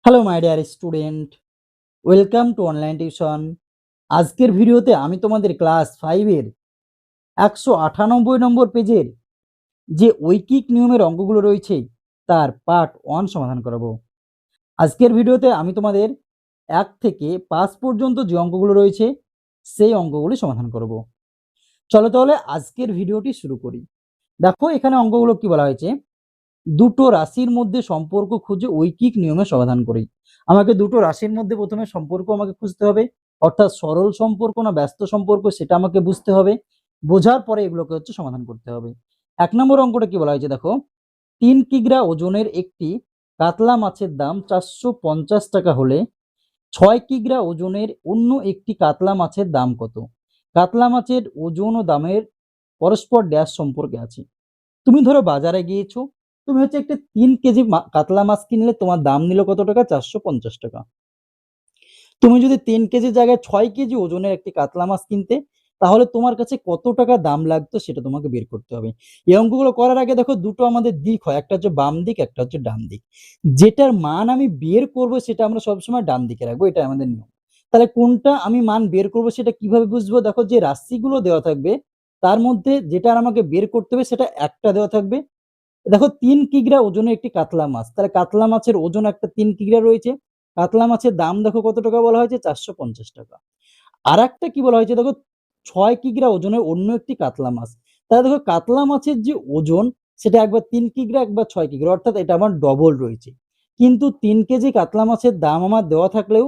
Hello my dear student, welcome to online tuition. আজকের ভিডিওতে আমি তোমাদের ক্লাস 5 এর 198 নম্বর পেজের যে ঐকিক নিয়মের অঙ্কগুলো রয়েছে তার পার্ট 1 সমাধান করাবো। আজকের ভিডিওতে আমি তোমাদের 1 থেকে 5 পর্যন্ত যে অঙ্কগুলো রয়েছে সেই অঙ্কগুলি সমাধান করব। চলো তাহলে আজকের ভিডিওটি শুরু করি। দেখো এখানে অঙ্কগুলো কি বলা হয়েছে, দুটো রাশির মধ্যে সম্পর্ক খুঁজে ঐকিক নিয়মে সমাধান করি। আমাকে দুটো রাশির মধ্যে প্রথমে সম্পর্ক আমাকে খুঁজতে হবে, অর্থাৎ সরল সম্পর্ক না ব্যস্ত সম্পর্ক সেটা আমাকে বুঝতে হবে। বোঝার পরে এগুলোকে সমাধান করতে হবে। 1 নম্বর অঙ্কটা কি বলা হয়েছে দেখো, 3 কিগ্রা ওজনের একটি কাতলা মাছের দাম 450 টাকা হলে 6 কিগ্রা ওজনের অন্য একটি কাতলা মাছের দাম কত? কাতলা মাছের ওজন ও দামের পরস্পর ড্যাশ সম্পর্কে আছে। তুমি ধরো বাজারে গিয়েছো, তুমি একটা 3 কেজি কাতলা মাছ কিনলে, তোমার দাম নিল কত টাকা? 450 টাকা। তুমি যদি 3 কেজির জায়গায় 6 কেজি ওজনের একটি কাতলা মাছ কিনতে, তাহলে তোমার কাছে কত টাকা দাম লাগতো সেটা তোমাকে বের করতে হবে। এই অঙ্কগুলো করার আগে দেখো দুটো আমাদের দিক হয়, একটা হচ্ছে বাম দিক, একটা হচ্ছে ডান দিক। যেটার মান আমি বের করব সেটা আমরা সবসময় ডান দিকে রাখবো, এটা আমাদের নিয়ম। তাহলে কোনটা আমি মান বের করব সেটা কিভাবে বুঝবো? দেখো যে রাশিগুলো দেওয়া থাকবে তার মধ্যে যেটা আমাকে বের করতে হবে সেটা একটা দেওয়া থাকবে। দেখো 3 কিগ্রা ওজনের একটি কাতলা মাছ, তাহলে কাতলা মাছের ওজন একটা 3 কিগ্রা রয়েছে। কাতলা মাছের দাম দেখো কত টাকা বলা হয়েছে? 450 টাকা। আর একটা কি বলা হয়েছে দেখো, 6 কিগ্রা ওজনের অন্য একটি কাতলা মাছ। তাহলে দেখো কাতলা মাছের যে ওজন সেটা একবার 3 কিগ্রা একবার 6 কিগ্রা, অর্থাৎ এটা আমার ডবল রয়েছে। কিন্তু 3 কেজি কাতলা মাছের দাম আমার দেওয়া থাকলেও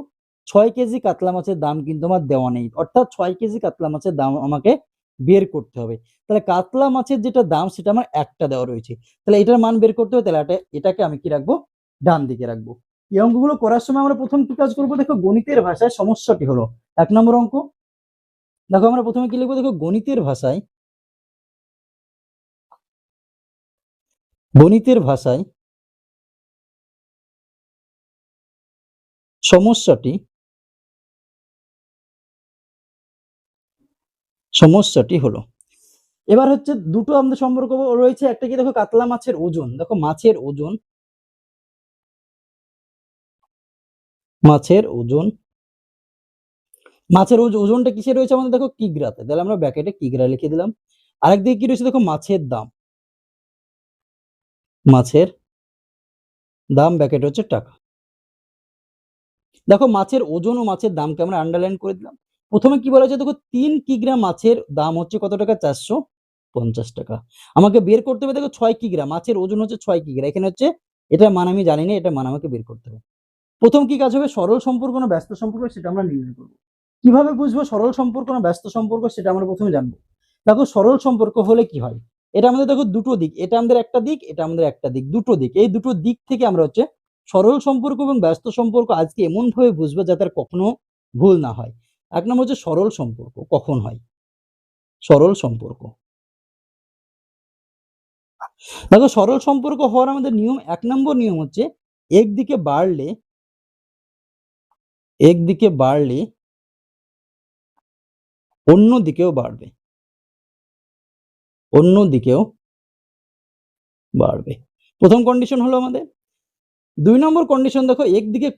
6 কেজি কাতলা মাছের দাম কিন্তু আমার দেওয়া নেই, অর্থাৎ 6 কেজি কাতলা মাছের দাম আমাকে বের করতে হবে। তাহলে কাতলা মাছের যেটা দাম সেটা আমার একটা দেওয়া রয়েছে, তাহলে এটার মান বের করতে হবে। তাহলে এটাকে আমি কি রাখবো? ডান দিকে রাখবো। এই অঙ্কগুলো করার সময় আমরা প্রথম কি কাজ করবো দেখো, গণিতের ভাষায় সমস্যাটি হলো 1 নম্বর অঙ্ক। দেখো আমরা প্রথমে কি লিখবো দেখো, গণিতের ভাষায় সমস্যাটি হলো। এবার দুটো আমাদের সম্পর্ক রয়েছে, একটা কি দেখো কাতলা মাছের ওজন। দেখো মাছের ওজনটা কিসে রয়েছে আমাদের? দেখো কিগ্রাতে, তাহলে আমরা ব্র্যাকেটে কিগ্রা লিখে দিলাম। আরেকদিকে কি রয়েছে দেখো, মাছের দাম ব্র্যাকেট হচ্ছে টাকা। দেখো মাছের ওজন ও মাছের দামকে আমরা আন্ডারলাইন করে দিলাম। প্রথমে কি বলা হয়েছে দেখো, 3 কিগ্রা মাছের দাম হচ্ছে কত টাকা? 450 টাকা। আমাকে বের করতে হবে দেখো 6 কিগ্রা, মাছের ওজন হচ্ছে 6 কিগ্রা। এখানে এটার মান আমি জানি না, এটার মান আমাকে বের করতে হবে। প্রথম কি কাজ হবে, সরল সম্পর্ক না ব্যস্ত সম্পর্ক সেটা আমরা নির্ণয় করবো। কিভাবে বুঝবো সরল সম্পর্ক না ব্যস্ত সম্পর্ক সেটা আমরা প্রথমে জানবো। দেখো সরল সম্পর্ক হলে কি হয়, এটা আমাদের দেখো দুটো দিক, এটা আমাদের একটা দিক, এটা আমাদের একটা দিক, দুটো দিক। এই দুটো দিক থেকে আমরা সরল সম্পর্ক এবং ব্যস্ত সম্পর্ক আজকে এমন ভাবে বুঝবো যাতে আর কখনো ভুল না হয়। 1 নম্বর হচ্ছে সরল সম্পর্ক কখন হয়। সরল সম্পর্ক, দেখো সরল সম্পর্ক হওয়ার আমাদের নিয়ম, 1 নম্বর নিয়ম হচ্ছে একদিকে বাড়লে অন্যদিকেও বাড়বে। প্রথম কন্ডিশন হলো আমাদের। 2 নম্বর কন্ডিশন দেখো, একদিকে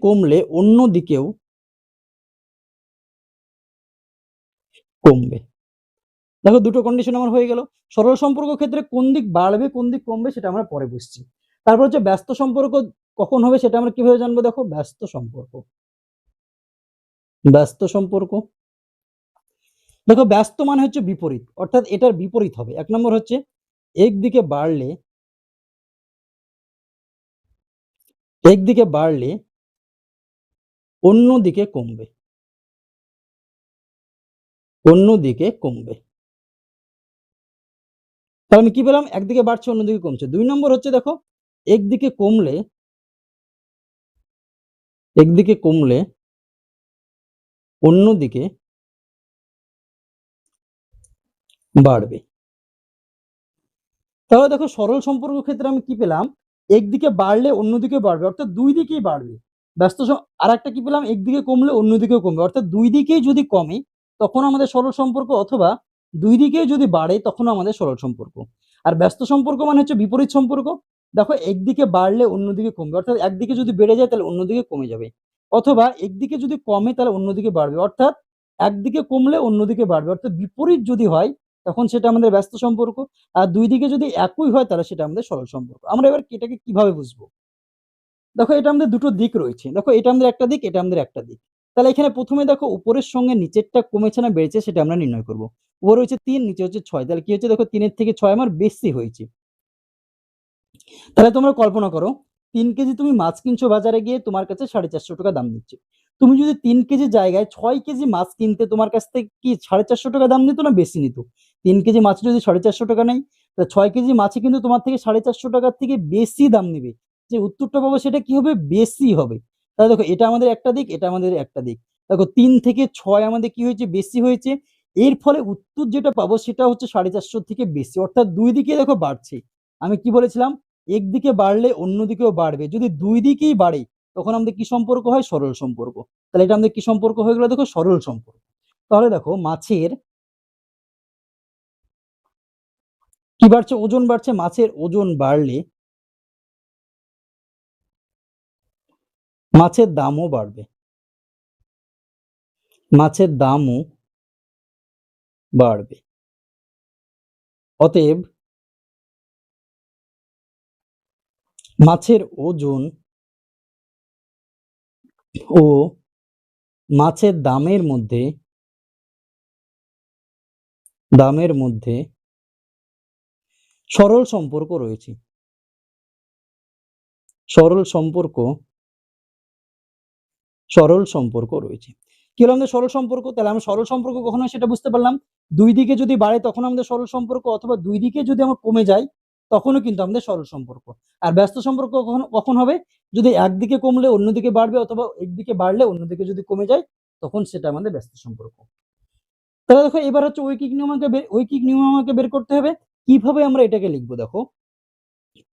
কমলে অন্যদিকেও কমবে। দেখো দুটো কন্ডিশন আমার হয়ে গেল। সরল সম্পর্ক ক্ষেত্রে কোন দিক বাড়বে কোন দিক কমবে সেটা আমরা পরে বুঝছি। তারপর ব্যস্ত সম্পর্ক কখন হবে সেটা আমরা কিভাবে জানবো? দেখো ব্যস্ত সম্পর্ক, দেখো ব্যস্ত মানে হচ্ছে বিপরীত, অর্থাৎ এটার বিপরীত হবে। 1 নম্বর হচ্ছে একদিকে বাড়লে অন্যদিকে কমবে। তাহলে আমি কি পেলাম? একদিকে বাড়ছে অন্যদিকে কমছে। 2 নম্বর হচ্ছে দেখো, একদিকে কমলে অন্যদিকে বাড়বে। তাহলে দেখো সরল সম্পর্ক ক্ষেত্রে আমি কি পেলাম? একদিকে বাড়লে অন্যদিকে বাড়বে, অর্থাৎ দুই দিকেই বাড়বে। আর একটা কি পেলাম? একদিকে কমলে অন্যদিকেও কমবে, অর্থাৎ দুই দিকেই যদি কমে তখন আমাদের সরল সম্পর্ক, অথবা দুই দিকেই যদি বাড়ে তখন আমাদের সরল সম্পর্ক। আর ব্যস্ত সম্পর্ক মানে হচ্ছে বিপরীত সম্পর্ক। দেখো একদিকে বাড়লে অন্যদিকে কমবে, অর্থাৎ একদিকে যদি বেড়ে যায় তাহলে অন্যদিকে কমে যাবে, অথবা একদিকে যদি কমে তাহলে অন্যদিকে বাড়বে, অর্থাৎ একদিকে কমলে অন্যদিকে বাড়বে, অর্থাৎ বিপরীত যদি হয় তখন সেটা আমাদের ব্যস্ত সম্পর্ক। আর দুই দিকে যদি একই হয় তাহলে সেটা আমাদের সরল সম্পর্ক। আমরা এবার এটাকে কিভাবে বুঝবো? দেখো এটা আমাদের দুটো দিক রয়েছে, দেখো এটা আমাদের একটা দিক, এটা আমাদের একটা দিক। তাহলে এখানে প্রথমে দেখো উপরের সঙ্গে নিচেরটা কমেছে না বেড়েছে সেটা আমরা নির্ণয় করব। উপরে হচ্ছে 3, নিচে হচ্ছে 6, তাহলে কি হচ্ছে দেখো 3 এর থেকে 6 আমার বেশি হয়েছে। তাহলে তোমরা কল্পনা করো 3 কেজি তুমি মাছ কিনছো বাজারে গিয়ে, তোমার কাছে 450 টাকা দাম নিচ্ছে। তুমি যদি 3 কেজি জায়গায় 6 কেজি মাছ কিনতে, তোমার কাছ থেকে কি 450 টাকা দাম নিত না বেশি নিত? 3 কেজি মাছ যদি 450 টাকা নেয়, তাহলে 6 কেজি মাছে কিন্তু তোমার থেকে 450 টাকার থেকে বেশি দাম নিবে। যে উত্তরটা পাবো সেটা কি হবে? বেশি হবে। তাহলে দেখো এটা আমাদের একটা দিক, এটা আমাদের একটা দিক। দেখো 3 থেকে 6 আমাদের কি হয়েছে? বেশি হয়েছে। এর ফলে উত্তর যেটা পাবো সেটা হচ্ছে 450 থেকে বেশি, অর্থাৎ দুই দিকে দেখো বাড়ছে। আমি কি বলেছিলাম? একদিকে বাড়লে অন্যদিকেও বাড়বে, যদি দুই দিকেই বাড়ে তখন আমাদের কি সম্পর্ক হয়? সরল সম্পর্ক। তাহলে এটা আমাদের কি সম্পর্ক হয়ে গেল? দেখো সরল সম্পর্ক। তাহলে দেখো মাছের কি বাড়ছে? ওজন বাড়ছে। মাছের ওজন বাড়লে মাছের দামও বাড়বে, মাছের দামও বাড়বে। অতএব মাছের ওজন ও মাছের দামের মধ্যে সরল সম্পর্ক রয়েছে। সরল সম্পর্ক সরল সম্পর্ক রয়েছে। কি হলো আমাদের সরল সম্পর্ক? তাহলে আমরা সরল সম্পর্ক কখন হয় সেটা বুঝতে পারলাম। দুই দিকে যদি বাড়ে তখন আমাদের সরল সম্পর্ক, অথবা দুই দিকে যদি আমার কমে যায় তখনও কিন্তু আমাদের সরল সম্পর্ক। আর ব্যস্ত সম্পর্ক কখন কখন হবে? যদি একদিকে কমলে অন্যদিকে বাড়বে, অথবা একদিকে বাড়লে অন্যদিকে যদি কমে যায় তখন সেটা আমাদের ব্যস্ত সম্পর্ক। তাহলে দেখো এবার হচ্ছে ঐকিক নিয়ম আমাকে বের করতে হবে। কিভাবে আমরা এটাকে লিখবো? দেখো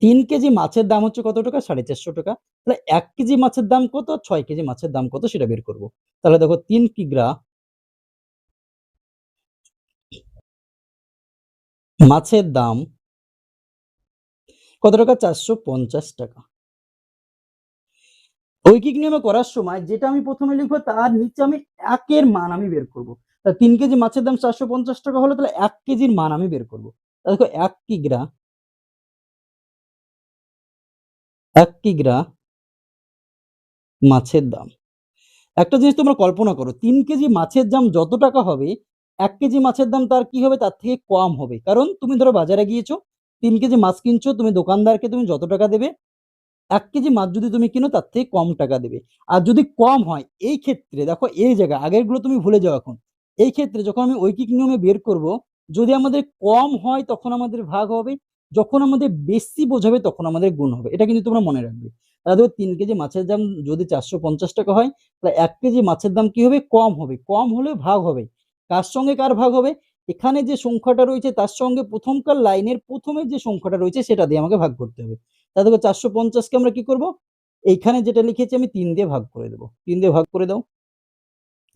3 কেজি মাছের দাম হচ্ছে কত টাকা? 450 টাকা। তাহলে 1 কেজি মাছের দাম কত? 6 কেজি মাছের দাম কত সেটা বের করব। তাহলে দেখো 3 কিগ্রা মাছের দাম কত টাকা? 450 টাকা। ঐকিক নিয়মে করার সময় যেটা আমি প্রথমে লিখবো তার নিচে আমি 1 এর মান আমি বের করব। তাহলে 3 কেজি মাছের দাম 450 টাকা হলো, তাহলে 1 কেজির মান আমি বের করব। তাহলে দেখো 1 কিগ্রা মাছের দাম। একটা জিনিস তোমরা কল্পনা করো, 3 কেজি মাছের দাম যত টাকা হবে 1 কেজি মাছের দাম তার কি হবে? তার থেকে কম হবে। কারণ তুমি ধরো বাজারে গিয়েছো, 3 কেজি মাছ কিনছো, তুমি দোকানদারকে তুমি যত টাকা দেবে 1 কেজি মাছ যদি তুমি কিনো তার থেকে কম টাকা দেবে। আর যদি কম হয় এই ক্ষেত্রে দেখো এই জায়গায় আগেরগুলো তুমি ভুলে যাও এখন। এই ক্ষেত্রে যখন আমি ঐকিক নিয়মে বের করব, যদি আমাদের কম হয় তখন আমাদের ভাগ হবে, যখন আমাদের বেশি বোঝাবে তখন আমাদের গুণ হবে। এটা কিন্তু তোমরা মনে রাখবে। তাহলে দেখো 3 কেজি মাছের দাম যদি 450 টাকা হয়, তাহলে 1 কেজি মাছের দাম কি হবে? কম হবে। কম হলে ভাগ হবে। কার সঙ্গে কার ভাগ হবে? এখানে যে সংখ্যাটা রয়েছে তার সঙ্গে প্রথমকার লাইনের প্রথমে যে সংখ্যাটা রয়েছে সেটা দিয়ে আমাকে ভাগ করতে হবে। তাহলে দেখো 450 কে আমরা কি করব? এইখানে যেটা লিখেছি আমি 3 দিয়ে ভাগ করে দেব। 3 দিয়ে ভাগ করে দাও।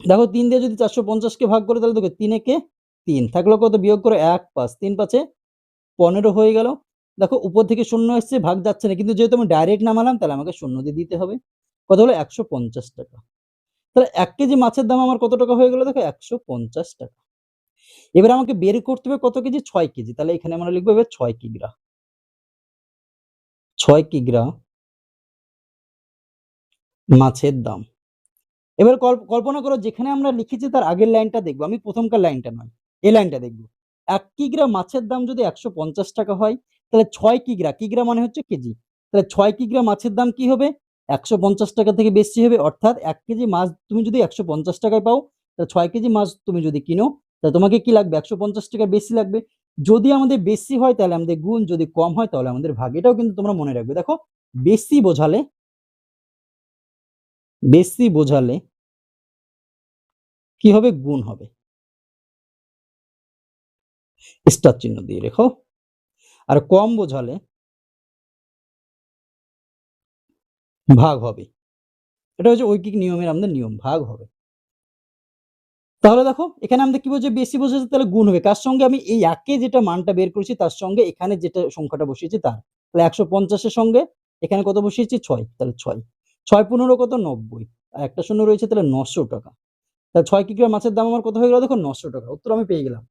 দেখো 3 দিয়ে যদি 450 কে ভাগ করে তাহলে দেখো 3 একে 3 থাকলো কত? বিয়োগ করে 1 5 3 5 15 হয়ে গেল। দেখো উপর থেকে শূন্য এসছে, ভাগ যাচ্ছে না, কিন্তু যেহেতু আমি ডাইরেক্ট নামালাম তাহলে আমাকে শূন্য দিয়ে দিতে হবে। কত হলো? 150 টাকা। তাহলে 1 কেজি মাছের দাম আমার কত টাকা হয়ে গেল? দেখো 150 টাকা। এবার আমাকে বের করতে হবে কত কেজি? 6 কেজি। তাহলে এখানে আমরা লিখবো এবার 6 কিগ্রা। 6 কিগ্রা মাছের দাম। এবার কল্পনা করো যেখানে আমরা লিখেছি তার আগের লাইনটা দেখবো, আমি প্রথমকার লাইনটা নয়, এই লাইনটা দেখবো। 1 কিগ্রা মাছের দাম যদি 150 টাকা হয়, তাহলে 6 কিগ্রা, কিগ্রা মানে হচ্ছে কেজি, তাহলে 6 কিগ্রা মাছের দাম কি হবে? 150 টাকা থেকে বেশি হবে। অর্থাৎ 1 কেজি মাছ তুমি যদি 150 টাকায় পাও, তাহলে 6 কেজি মাছ তুমি যদি কিনো তাহলে তোমাকে কি লাগবে? 150 টাকা বেশি লাগবে। যদি আমাদের বেশি হয় তাহলে আমাদের গুণ, যদি কম হয় তাহলে আমাদের ভাগ। এটাও কিন্তু তোমরা মনে রাখবে। দেখো বেশি বোঝালে কি হবে? গুণ হবে। স্টার চিহ্ন দিয়ে রেখো। আর কম বোঝালে ভাগ হবে। এটা হচ্ছে ঐকিক নিয়মের আমাদের নিয়ম, ভাগ হবে। তাহলে দেখো এখানে আমাদের কি বলছে, বেশি বসেছে তাহলে গুণ হবে কার সঙ্গে, আমি এই একে যেটা মানটা বের করেছি তার সঙ্গে এখানে যেটা সংখ্যাটা বসিয়েছি তার। তাহলে 150 এর সঙ্গে এখানে কত বসিয়েছি 6, তাহলে 6 6 15 কত 90, আর একটা শূন্য রয়েছে তাহলে 900 টাকা। তাহলে 6 কিগ্রা মাছের দাম আমার কত হয়ে গেল দেখো 900 টাকা। উত্তর আমি পেয়ে গেলাম।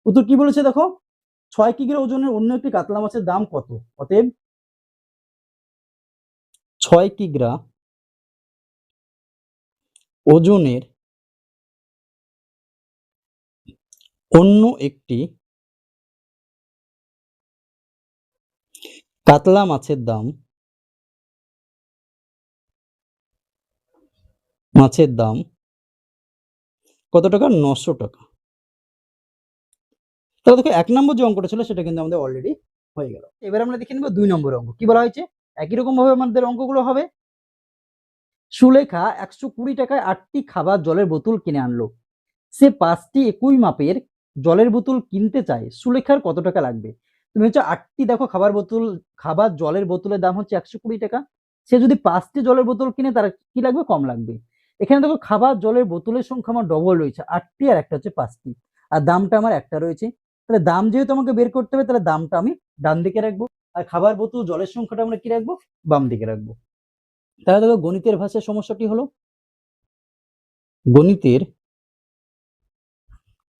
উত্তর কি বলেছে দেখো, 6 কিগ্রা ওজনের অন্য একটি কাতলা মাছের দাম কত। অতএব 6 কিগ্রা ওজনের অন্য একটি কাতলা মাছের দাম কত টাকা, 900 টাকা। তাহলে দেখো 1 নম্বর যে অঙ্কটা ছিল সেটা কিন্তু আমাদের অলরেডি হয়ে গেল। এবার আমরা দেখে নেব 2 নম্বর অঙ্ক। কি বলা হয়েছে, একই রকম ভাবে আমাদের অঙ্কগুলো হবে। সুলেখা 120 টাকায় 8টি খাবার জলের বোতল কিনে আনলো। সে 5টি একই মাপের জলের বোতল কিনতে চায়, সুলেখার কত টাকা লাগবে। তুমি হচ্ছে 8টি দেখো খাবার জলের বোতলের দাম হচ্ছে 120 টাকা। সে যদি 5টি জলের বোতল কিনে তার কি লাগবে, কম লাগবে। এখানে দেখো খাবার জলের বোতলের সংখ্যা আমার ডবল রয়েছে, 8টি আর একটা হচ্ছে 5টি, আর দামটা আমার একটা রয়েছে। তাহলে দাম যেহেতু আমাকে বের করতে হবে, তাহলে দামটা আমি ডান দিকে রাখবো, আর খাবার বোতল জলের সংখ্যাটা আমরা কি রাখবো, বাম দিকে রাখবো। তাহলে দেখো গণিতের ভাষায় সমস্যাটি হলো, গণিতের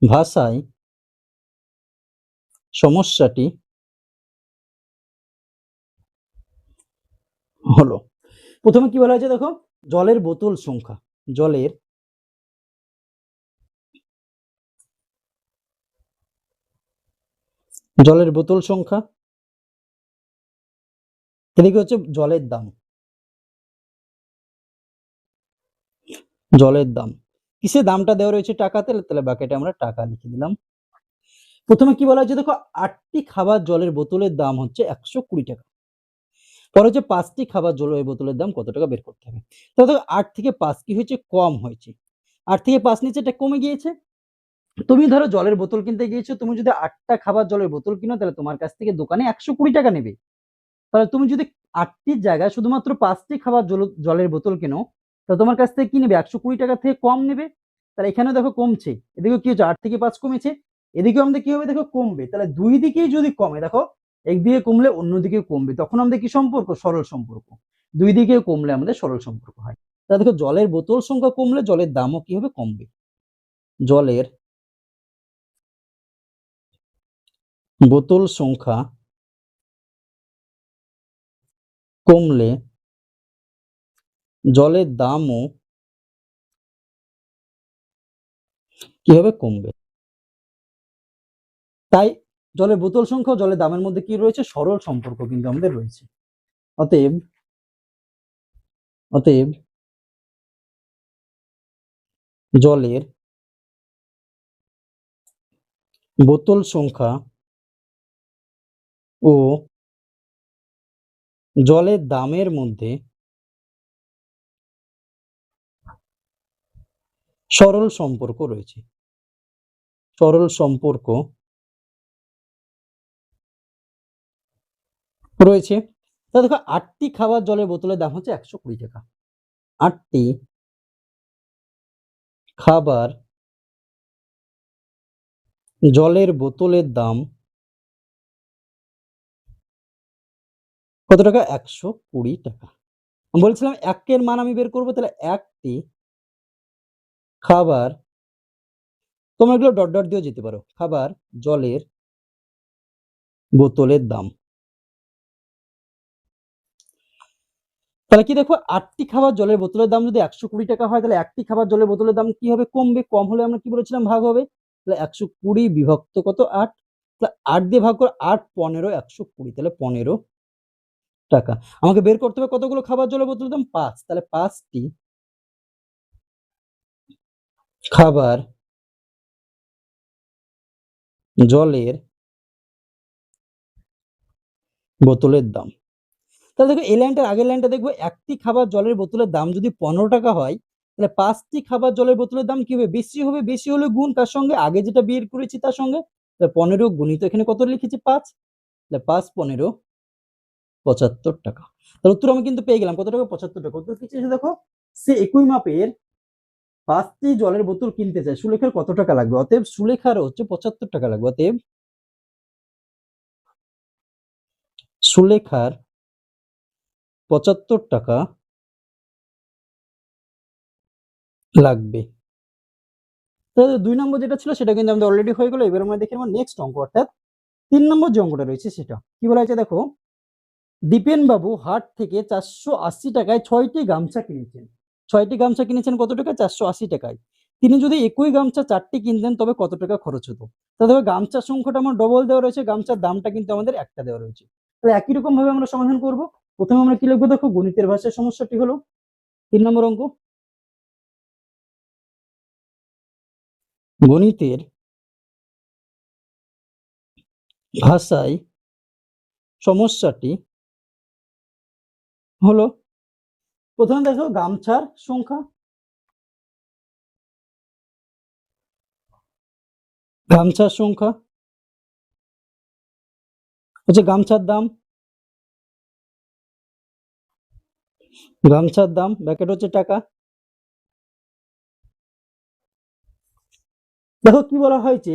ভাষায় সমস্যাটি হলো, প্রথমে কি বলা হয়েছে দেখো, জলের বোতল সংখ্যা, জলের বোতল সংখ্যা, এদিকে হচ্ছে জলের দাম, কিসে দামটা দেওয়া রয়েছে টাকাতে, তাহলে বাকিটা আমরা টাকা লিখে দিলাম। প্রথমে কি বলা হয়েছে দেখো, 8টি খাবার জলের বোতলের দাম হচ্ছে 120 টাকা। পরে হচ্ছে 5টি খাবার জলের বোতলের দাম কত টাকা বের করতে হবে। তাহলে দেখো 8 থেকে 5 কি হয়েছে, কম হয়েছে। 8 থেকে 5 নিচে এটা কমে গিয়েছে। তুমি ধরো জলের বোতল কিনতে গিয়েছো, তুমি যদি 8টা খাবার জলের বোতল কিনো তাহলে তোমার কাছ থেকে দোকানে 120 টাকা নেবে। তাহলে তুমি যদি 8টির জায়গায় শুধুমাত্র 5টি খাবার জলের বোতল কেনো, তাহলে তোমার কাছ থেকে কি নেবে, 120 টাকা থেকে কম নেবে। তাহলে এখানে দেখো কমছে, এদিকে কি হচ্ছে 8 থেকে 5 কমেছে, এদিকেও আমাদের কি হবে দেখো কমবে। তাহলে দুই দিকেই যদি কমে, দেখো একদিকে কমলে অন্যদিকে কমবে, তখন আমাদের কি সম্পর্ক, সরল সম্পর্ক। দুই দিকে কমলে আমাদের সরল সম্পর্ক হয়। তাহলে দেখো জলের বোতল সংখ্যা কমলে জলের দামও কি হবে, কমবে। জলের বোতল সংখ্যা কমলে জলের দামও কি হবে, কমবে। তাই জলের বোতল সংখ্যা ও জলের দামের মধ্যে কি রয়েছে, সরল সম্পর্ক কিন্তু আমাদের রয়েছে। অতএব অতএব জলের বোতল সংখ্যা ও জলের দামের মধ্যে সরল সম্পর্ক রয়েছে, তা দেখো 8টি খাবার জলের বোতলের দাম হচ্ছে 120 টাকা। 8টি খাবার জলের বোতলের দাম কত টাকা, 120 টাকা। আমি বলছিলাম একের মান আমি বের করবো, তাহলে 1টি খাবার, তোমরা এগুলো ডট ডট দিয়েও যেতে পারো, খাবার জলের বোতলের দাম। তাহলে কি দেখো 8টি খাবার জলের বোতলের দাম যদি 120 টাকা হয়, তাহলে একটি খাবার জলের বোতলের দাম কি হবে, কমবে। কম হলে আমরা কি বলেছিলাম, ভাগ হবে। তাহলে 120 বিভক্ত কত 8, তাহলে 8 দিয়ে ভাগ করে 8 15 120, তাহলে 15 টাকা। আমাকে বের করতে হবে কতগুলো খাবার জলের বোতলের দাম, 5। তাহলে 5টি খাবার জলের বোতলের দাম। তাহলে দেখো এই লাইনটার আগের লাইনটা দেখবো, একটি খাবার জলের বোতলের দাম যদি 15 টাকা হয়, তাহলে 5টি খাবার জলের বোতলের দাম কি হবে, বেশি হবে। বেশি হলে গুণ কার সঙ্গে, আগে যেটা বের করেছি তার সঙ্গে। 15 গুণিত এখানে কত লিখেছি 5, তাহলে 5 15 75 টাকা। তাহলে উত্তর আমি কিন্তু পেয়ে গেলাম কত টাকা, 75 টাকা। উত্তর কি চেয়েছে দেখো, সে একই মাপের 5টি জলের বোতল কিনতে চায়, সুলেখার কত টাকা লাগবে? অতএব সুলেখার হচ্ছে 75 টাকা লাগবে। অতএব সুলেখার 75 টাকা লাগবে। তাহলে 2 নম্বর যেটা ছিল সেটা কিন্তু আমাদের অলরেডি হয়ে গেল। এবার আমরা দেখে নেব নেক্সট অঙ্ক, অর্থাৎ 3 নম্বর যে অঙ্কটা রয়েছে সেটা। কি বলা হয়েছে দেখো, দীপেন বাবু হাট থেকে 480 টাকায় 6টি গামছা কিনেছেন। 6টি গামছা কিনেছেন কত টাকায়? 480 টাকায়। তিনি যদি একই গামছা 4টি কিনতেন তবে কত টাকা খরচ হতো? তাহলে গামছার সংখ্যাটা আমার ডবল দেওয়া রয়েছে, গামছার দামটা কিন্তু আমাদের একটা দেওয়া রয়েছে। তাহলে একই রকম ভাবে আমরা সমাধান করব। প্রথমে আমরা কি লিখবো দেখো, গণিতের ভাষায় সমস্যাটি হলো 3 নম্বর অঙ্ক। গণিতের ভাষায় সমস্যাটি হলো, প্রথমে দেখো গামছার সংখ্যা, গামছার সংখ্যা হচ্ছে গামছার দাম, গামছার দাম ব্র্যাকেট হচ্ছে টাকা। দেখো কি বলা হয়েছে,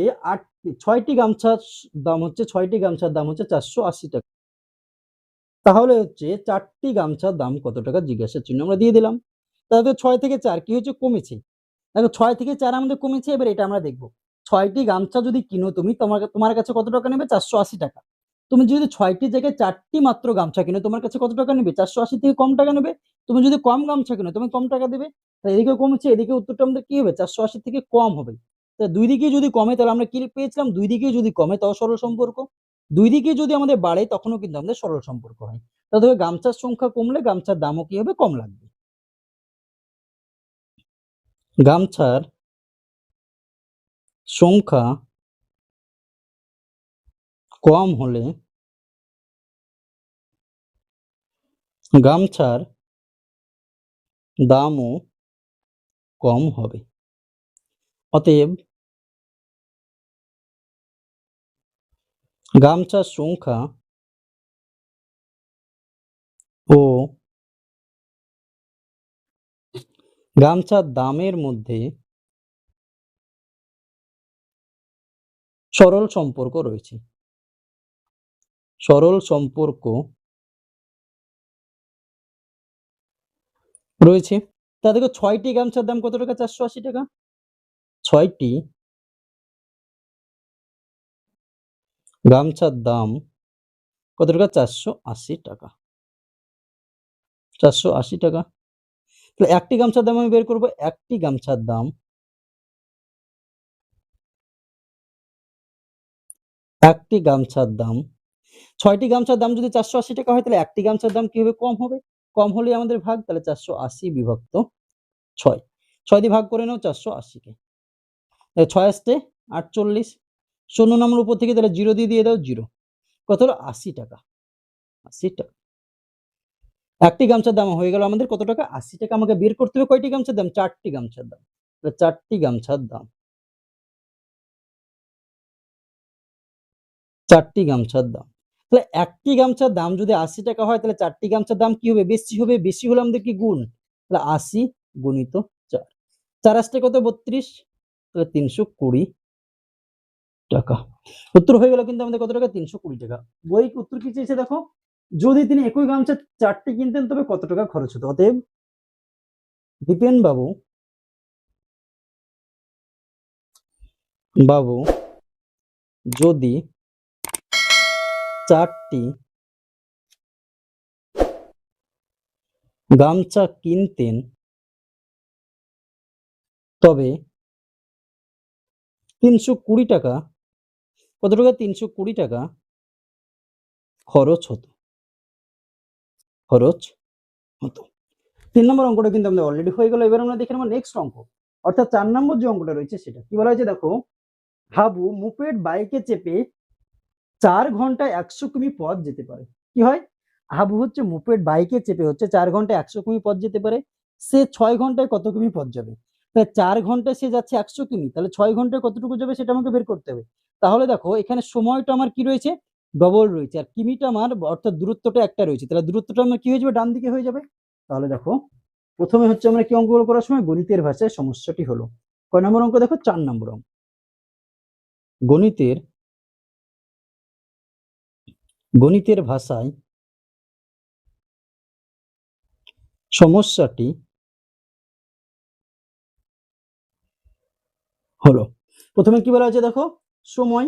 6টি গামছার দাম হচ্ছে 6টি গামছার দাম হচ্ছে 480 টাকা। তাহলে হচ্ছে 4টি গামছার দাম কত টাকা জিজ্ঞাসা চিহ্ন আমরা দিয়ে দিলাম। তাহলে 6 থেকে 4 কি হচ্ছে, কমেছে। দেখো 6 থেকে 4 আমাদের কমেছে। এবার এটা আমরা দেখবো, 6টি গামছা যদি কিনো তুমি, তোমার কাছে কত টাকা নেবে? 480 টাকা। তুমি যদি 6টি জায়গায় 4টি মাত্র গামছা কিনো, তোমার কাছে কত টাকা নেবে? 480 থেকে কম টাকা নেবে। তুমি যদি কম গামছা কিনো, তুমি কম টাকা দেবে। তাহলে এদিকে কমেছে, এদিকে উত্তরটা আমাদের কি হবে? 480 থেকে কম হবে। তাহলে দুই দিকে যদি কমে তাহলে আমরা কি পেয়েছিলাম? দুই দিকে যদি কমে তাও সরল সম্পর্ক, দুই দিকে যদি আমাদের বাড়ে তখনও কিন্তু আমাদের সরল সম্পর্ক হয়। তাহলে গামছার সংখ্যা কমলে গামছার দামও কি হবে? কম লাগবে। গামছার সংখ্যা কম হলে গামছার দামও কম হবে। অতএব গামছার সংখ্যা ও গামছার দামের মধ্যে সরল সম্পর্ক রয়েছে। সরল সম্পর্ক রয়েছে। তা দেখো 6টি গামছার দাম কত টাকা? 480 টাকা। 6টি গামছার দাম কত টাকা? 480 টাকা। 480 টাকা। তাহলে একটি গামছার দাম আমি বের করব। একটি গামছার দাম, একটি গামছার দাম, 6টি গামছার দাম যদি 480 টাকা হয় তাহলে একটি গামছার দাম কি হবে? কম হবে। কম হলে আমাদের ভাগ, তাহলে 480 বিভক্ত 6। 6 দিয়ে ভাগ করে নাও 480 কে। 6 আসতে 48, 0 নম্বর উপর থেকে তাহলে 0 দিয়ে দাও, 0। কত হলো? 80 টাকা। 80 টাকা। একটি গামছার দাম হয়ে গেল আমাদের কত টাকা? 80 টাকা। আমাকে বের করতে হবে কয়টি গামছার দাম? 4টি গামছার দাম। 4টি গামছার দাম, 4টি গামছার দাম। তাহলে একটি গামছার দাম যদি 80 টাকা হয় তাহলে 4টি গামছার দাম কি হবে? বেশি হবে। বেশি হলে আমাদের কি গুণ, তাহলে 80 গুণিত 4। 4 আসতে কত? 32, তাহলে 320 টাকা। উত্তর হয়ে গেল কিন্তু আমাদের কত টাকা? 320 টাকা। বই উত্তর কি চেয়েছে দেখো, যদি তিনি একই গামছা 4টি কিনতেন তবে কত টাকা খরচ হতো? অতএব দীপেন বাবু যদি 4টি গামছা কিনতেন তবে 320 টাকা, কত টাকা? 320 টাকা খরচ হতো। খরচ হতো। 3 নম্বর অঙ্কটা কিন্তু আমাদের অলরেডি হয়ে গেল। এবার আমরা দেখে নেব নেক্সট অঙ্ক, অর্থাৎ 4 নম্বর যে অঙ্কটা রয়েছে সেটা। কি বলা হয়েছে দেখো, হাবু মুপেড বাইকে চেপে 4 ঘন্টায় 100 কিমি পথ যেতে পারে। কি হয়? হাবু হচ্ছে মুপেড বাইকে চেপে হচ্ছে 4 ঘন্টায় 100 কিমি পথ যেতে পারে। সে 6 ঘন্টায় কত কিমি পথ যাবে? তাহলে 4 ঘন্টায় সে যাচ্ছে 100 কিমি, তাহলে 6 ঘন্টায় কতটুকু যাবে সেটা আমাকে বের করতে হবে। তাহলে দেখো এখানে সময়টা আমার কি রয়েছে? ডবল রয়েছে, আর কিমিটা আমার অর্থাৎ দূরত্বটা একটা রয়েছে। তাহলে দূরত্বটা আমার কি হয়ে যাবে? ডান দিকে হয়ে যাবে। তাহলে দেখো প্রথমে হচ্ছে আমরা কি অঙ্কগুলো করার সময় গণিতের ভাষায় সমস্যাটি হলো। কয় নম্বর অঙ্ক দেখো? 4 নম্বর অঙ্ক। গণিতের ভাষায় সমস্যাটি হলো। প্রথমে কি বলা হয়েছে দেখো? সময়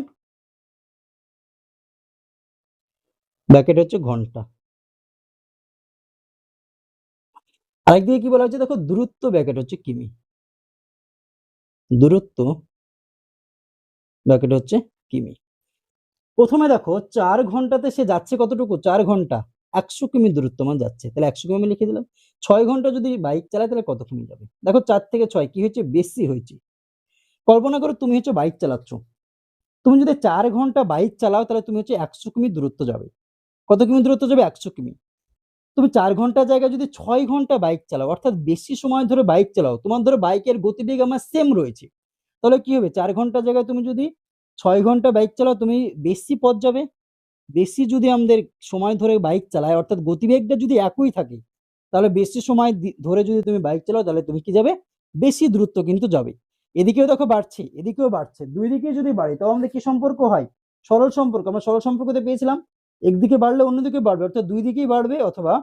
ব্র্যাকেট হচ্ছে ঘন্টা। আরেকদিকে কি বলা হয়েছে দেখো? দূরত্ব ব্র্যাকেট হচ্ছে কিমি। দূরত্ব ব্র্যাকেট হচ্ছে কিমি। প্রথমে দেখো 4 ঘন্টাতে সে যাচ্ছে কতটুকু? 4 ঘন্টা 100 কিমি দূরত্ব মান যাচ্ছে, তাহলে 100 কিমি লিখে দিলাম। 6 ঘন্টা যদি বাইক চালায় তাহলে কত কিমি যাবে? দেখো 4 থেকে 6 কি হয়েছে? বেশি হয়েছে। কল্পনা করো তুমি হচ্ছে বাইক চালাচ্ছ, তুমি যদি 4 ঘন্টা বাইক চালাও তাহলে তুমি হচ্ছে 100 কিমি দূরত্ব যাবে। কত কিমি দূরত্ব যাবে? 100 কিমি। তুমি 4 ঘন্টার জায়গায় যদি 6 ঘন্টা বাইক চালাও, অর্থাৎ বেশি সময় ধরে বাইক চালাও, তোমার ধরো বাইকের গতিবেগ আমার সেম রয়েছে, তাহলে কি হবে? 4 ঘন্টার জায়গায় তুমি যদি 6 ঘন্টা বাইক চালাও, তুমি বেশি পথ যাবে। বেশি যদি আমাদের সময় ধরে বাইক চালায়, অর্থাৎ গতিবেগটা যদি একই থাকে, তাহলে বেশি সময় ধরে যদি তুমি বাইক চালাও তাহলে তুমি কি যাবে? বেশি দূরত্ব কিন্তু যাবে। এদিকেও দেখো বাড়ছে, এদিকেও বাড়ছে, দুই দিকে যদি বাড়ে তাহলে আমাদের কি সম্পর্ক হয়? সরল সম্পর্ক। আমরা সরল সম্পর্কতে পেয়েছিলাম একদিকে বাড়লে অন্যদিকে বাড়বে, অর্থাৎ দুই দিকেই বাড়বে, অথবা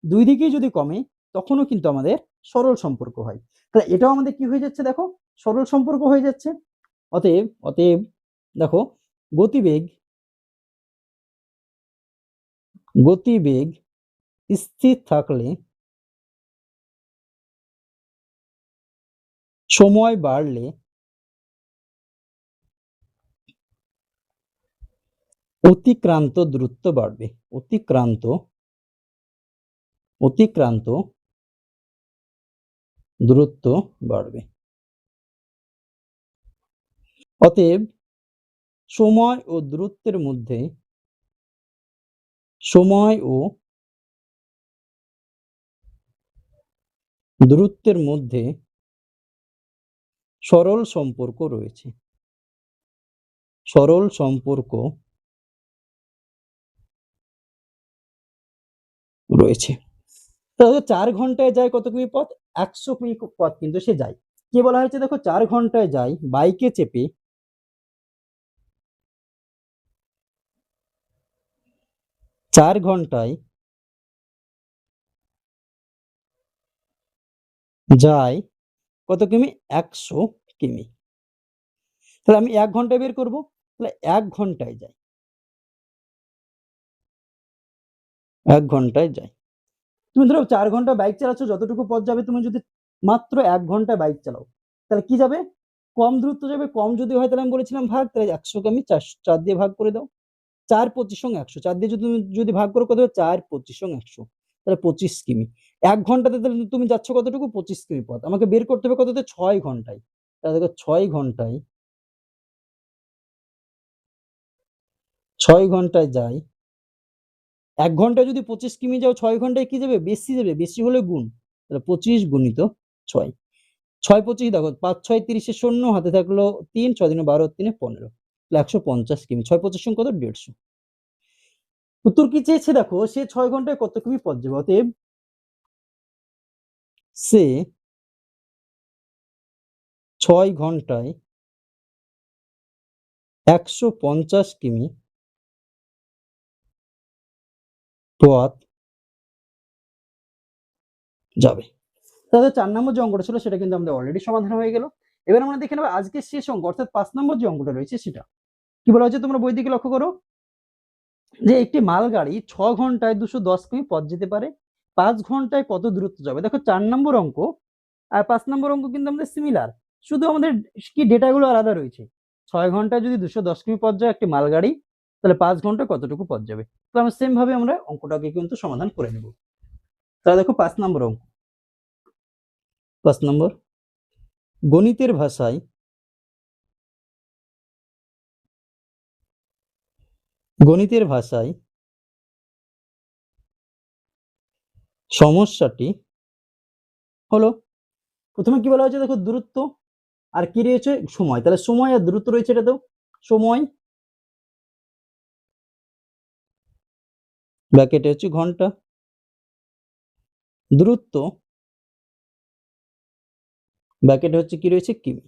দুই দিকেই যদি কমে তখনও কিন্তু আমাদের সরল সম্পর্ক হয়। তাহলে এটাও আমাদের কি হয়ে যাচ্ছে দেখো? সরল সম্পর্ক হয়ে যাচ্ছে। অতএব দেখো গতিবেগ গতিবেগ স্থির থাকলে সময় বাড়লে অতিক্রান্ত দূরত্ব বাড়বে। অতিক্রান্ত দূরত্ব বাড়বে। অতএব সময় ও দূরত্বের মধ্যে সরল সম্পর্ক রয়েছে। সরল সম্পর্ক রয়েছে। তাহলে 4 ঘন্টায় যায় কত কিমি পথ? 100 কিমি পথ কিন্তু সে যায়। কি বলা হয়েছে দেখো? 4 ঘন্টায় যায় বাইকে চেপে 4 ঘন্টায় যায় কত কিমি? 100 কিমি। তাহলে আমি 1 ঘন্টায় বের করব, তাহলে 1 ঘন্টায় যায়। 1 ঘন্টায় যায়। তুমি ধরো 4 ঘন্টা বাইক চালাচ্ছ, যতটুকু পথ যাবে তুমি যদি মাত্র 1 ঘন্টায় বাইক চালাও তাহলে কি যাবে? কম দূরত্ব যাবে। কম যদি হয় তাহলে আমি বলেছিলাম ভাগ, তাহলে 100 কে আমি 4 দিয়ে ভাগ করে দাও। 4 25 100, 4 দিয়ে যদি ভাগ করো কত হবে? 4 25 100, তাহলে 25 কিমি। 1 ঘন্টাতে তাহলে তুমি যাচ্ছ কতটুকু? 25 কিমি পথ। আমাকে বের করতে হবে কততে? 6 ঘন্টায়। তাহলে দেখো 6 ঘন্টায় যায়। 1 ঘন্টায় যদি 25 কিমি যাও, 6 ঘন্টায় কি যাবে? বেশি যাবে। বেশি হলে গুণ, তাহলে 25 গুণিত 6। 6 25 দেখো, 5 6 30 শূন্য, হাতে থাকলো 3, 6 দিনে 12, 3 15, 150 কিমি। 6 25 কত? 150। উত্তর কি চেয়েছে দেখো? সে 6 ঘন্টায় কত কিমি পথ যাবে। অতএব সে 6 ঘন্টায় 150 কিমি পথ যাবে। তাহলে 4 নম্বর যে অঙ্কটা ছিল সেটা কিন্তু আমাদের অলরেডি সমাধান হয়ে গেল। এবার আমরা দেখে নেব আজকের শেষ অঙ্ক, অর্থাৎ 5 নম্বর যে অঙ্কটা রয়েছে সেটা। কি বলা হয়েছে তোমরা বই দিকে লক্ষ্য করো, যে একটি মালগাড়ি 6 ঘন্টায় 210 কিমি পথ যেতে পারে, 5 ঘন্টায় কত দূরত্ব যাবে? দেখো 4 নম্বর অঙ্ক আর 5 নম্বর অঙ্ক কিন্তু আমাদের সিমিলার, শুধু আমাদের কি ডেটাগুলো আলাদা রয়েছে। 6 ঘন্টায় যদি 210 কিমি পথ যায় একটি মালগাড়ি, তাহলে 5 ঘন্টায় কতটুকু পথ যাবে? তো আমরা সেম ভাবে আমরা অঙ্কটাকে কিন্তু সমাধান করে নেব। তাহলে দেখো 5 নম্বর অঙ্ক। 5 নম্বর, গণিতের ভাষায় সমস্যাটি হলো। প্রথমে কি বলা হয়েছে দেখো? দূরত্ব, আর কি রয়েছে? সময়। তাহলে সময় আর দূরত্ব রয়েছে, এটা তো সময় ব্র্যাকেটে হচ্ছে ঘন্টা, দূরত্ব ব্র্যাকেটে হচ্ছে কি রয়েছে কিমি।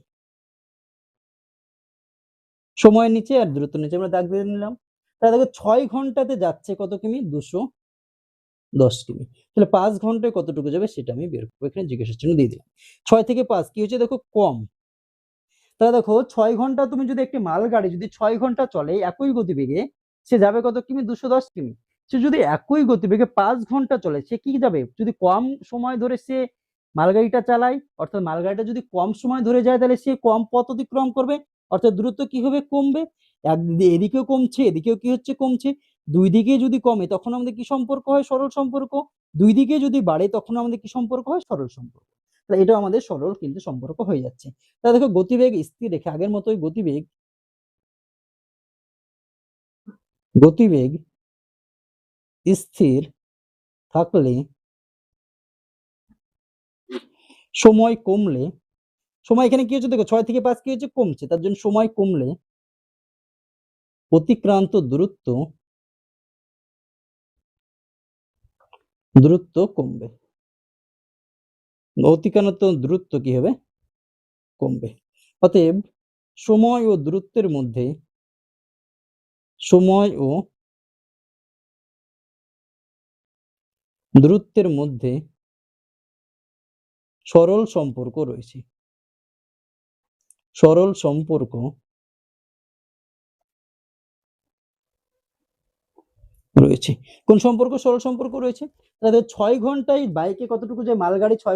সময়ের নিচে আর দূরত্বের নিচে আমরা দাগ দিয়ে নিলাম। তাহলে দেখো 6 ঘন্টাতে যাচ্ছে কত কিমি? 210 কিমি। তাহলে 5 ঘন্টায় কতটুকু যাবে সেটা আমি বের করবো, এখানে জিজ্ঞাসা চিহ্ন দিয়ে দিলাম। 6 থেকে 5 কি হচ্ছে দেখো কম। তাহলে দেখো 6 ঘন্টা তুমি যদি একটি মালগাড়ি যদি 6 ঘন্টা চলে একই গতিবেগে, সে যাবে কত কিমি? 210 কিমি। সে যদি একই গতিবেগে 5 ঘন্টা চলে সে কি যাবে? যদি কম সময় ধরে সে মালগাড়িটা চালায়, অর্থাৎ মালগাড়িটা যদি কম সময় ধরে যায় তাহলে সে কম পথ অতিক্রম করবে, অর্থাৎ দূরত্ব কি হবে? কমবে। এদিকেও কমছে এদিকেও কি হচ্ছে? কমছে। দুই দিকে যদি কমে তখন আমাদের কি সম্পর্ক হয়? সরল সম্পর্ক। দুই দিকে যদি বাড়ে তখন আমাদের কি সম্পর্ক হয়? সরল সম্পর্ক। তাহলে এটা আমাদের সরল কিন্তু সম্পর্ক হয়ে যাচ্ছে। তাহলে দেখো গতিবেগ স্থির রেখে আগের মতোই গতিবেগ স্থির থাকলে সময় কমলে, সময় এখানে কি হচ্ছে দেখো 6 থেকে 5 কি হচ্ছে? কমছে, তার জন্য সময় কমলে অতিক্রান্ত দূরত্ব কমবে। অতিক্রান্ত দূরত্ব কি হবে? কমবে। অতএব সময় ও দূরত্বের মধ্যে সরল সম্পর্ক রয়েছে। সরল সম্পর্ক রয়েছে। কোন সম্পর্ক? সরল সম্পর্ক রয়েছে। তাহলে 6 ঘন্টায় বাইকে কতটুকু যায়? মালগাড়িটি 6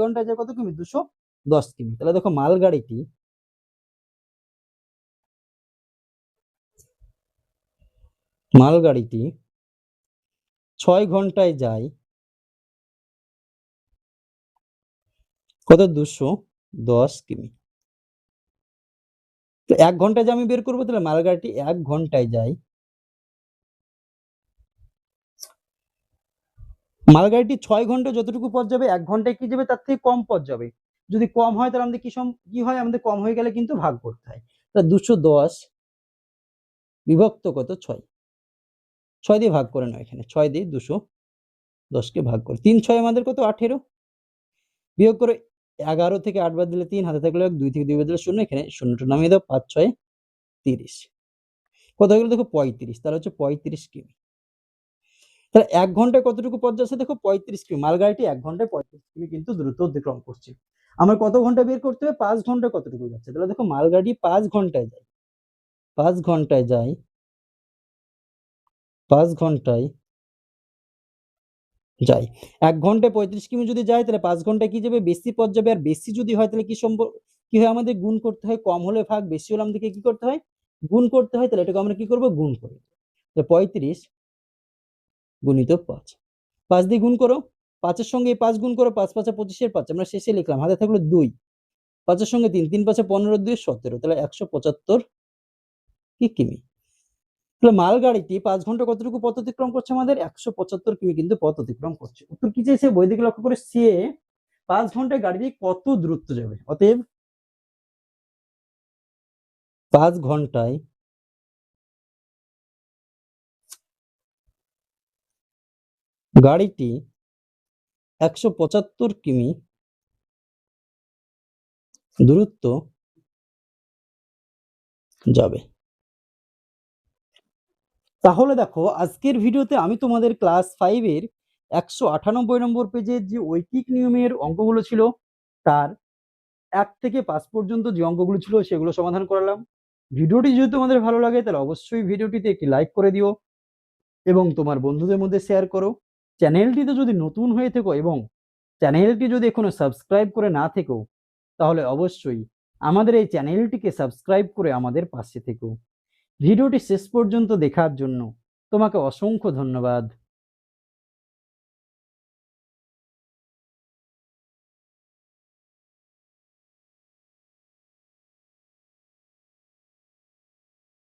ঘন্টায় যায় কত কিমি? 210 কিমি। তাহলে দেখো মালগাড়িটি 6 ঘন্টায় যায় কত? 210 কিমি। তো 1 ঘন্টায় যে আমি বের করবো, তাহলে মালগাড়িটি 1 ঘন্টায় যায়, মালগাড়িটি 6 ঘন্টা যতটুকু পথ যাবে 1 ঘন্টায় কি যাবে? তার থেকে কম পথ যাবে। যদি কম হয় তাহলে আমাদের কি হয়? আমাদের কম হয়ে গেলে কিন্তু ভাগ করতে হয়। তাহলে 210 বিভক্ত কত? 6। 6 দিয়ে ভাগ করে নাও, এখানে 6 দিয়ে 210 কে ভাগ করে 3 6 আমাদের কত? 18। বিয়োগ করে 11 থেকে 8 বাদ দিলে 3, হাতে থাকলে 2 থেকে 2 বাদ দিলে 0, এখানে শূন্যটা নামিয়ে দাও। 5 6 30 কত হয়ে গেল দেখো? 35। তাহলে হচ্ছে 35 কিমি। তাহলে 1 ঘন্টায় কতটুকু পথ যাচ্ছে দেখো? 35 কিমি। মালগাড়িটি 1 ঘন্টায় 35 কিমি কিন্তু দূরত্ব অতিক্রম করছে। আমার কত ঘন্টা বের করতে হবে? 5 ঘন্টায় কতটুকু যাচ্ছে। তাহলে দেখো মালগাড়ি 5 ঘন্টায় যায় 5 ঘন্টায় যায় 5 ঘন্টায় যায় 1 ঘন্টায় 35 কিমি যদি যায় তাহলে 5 ঘন্টায় কি যাবে? বেশি পথ যাবে। আর বেশি যদি হয় তাহলে কি হয়? আমাদের গুণ করতে হয়। কম হলে ভাগ, বেশি হলে আমাদেরকে কি করতে হয়? গুণ করতে হয়। তাহলে এটাকে আমরা কি করব? গুণ করব। তাহলে 35 গুণিত 5, 5 দিয়ে গুণ করো, 5 এর সঙ্গে 5 গুণ করো, 5 5 25 এর 5 আমরা শেষে লিখলাম, হাতে থাকলো 2, 5 এর সঙ্গে 3, 3 5 15, 2 17, তাহলে 175 কি কিমি। তাহলে মালগাড়িটি 5 ঘন্টা কতটুকু পথ অতিক্রম করছে? আমাদের 175 কিমি কিন্তু পথ অতিক্রম করছে। উত্তর কি চেয়েছে? বই দিকে লক্ষ্য করে সে 5 ঘন্টায় গাড়ি দিয়ে কত দূরত্ব যাবে। অতএব 5 ঘন্টায় গাড়িটি 175 কিমি দূরত্ব যাবে। তাহলে দেখো আজকের ভিডিওতে আমি তোমাদের ক্লাস 5 এর 198 নম্বর পেজের যে ঐকিক নিয়মের অঙ্কগুলো ছিল তার 1 থেকে 5 পর্যন্ত যে অঙ্কগুলো ছিল সেগুলো সমাধান করালাম। ভিডিওটি যদি তোমাদের ভালো লাগে তাহলে অবশ্যই ভিডিওটিতে একটি লাইক করে দিও এবং তোমার বন্ধুদের মধ্যে শেয়ার করো। চ্যানেলটিতে যদি নতুন হয়ে থেকো এবং চ্যানেলটি যদি এখনো সাবস্ক্রাইব করে না থেকো তাহলে অবশ্যই আমাদের এই চ্যানেলটিকে সাবস্ক্রাইব করে আমাদের পাশে থেকো। ভিডিওটি শেষ পর্যন্ত দেখার জন্য তোমাকে অসংখ্য ধন্যবাদ।